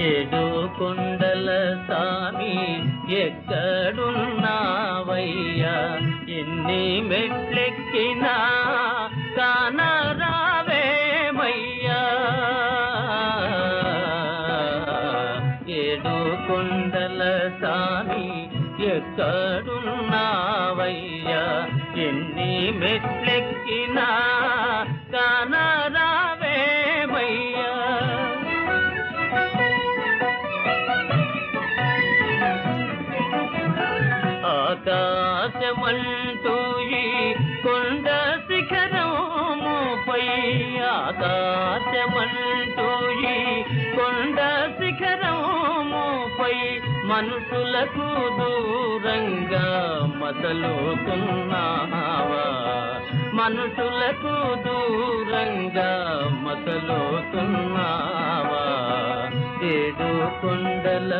ఏడు కొండల సామి ఎక్కడున్నావయ్యా, ఎన్ని మెట్లెక్కినా కానరావేమయ్యా. ఏడు కొండల సామి ఎక్కడున్నావయ్యా, ఎన్ని మెట్లెక్కినా కానరావేమయ్యా. ఆకాశమంటూ ఈ కొండ శిఖరముపై, ఆకాశమంటూ ఈ కొండ శిఖరముపై మనుషులకు దూరంగా మసలుతున్నావా, మనుషులకు దూరంగా మసలుతున్నావా. ఏడు కొండల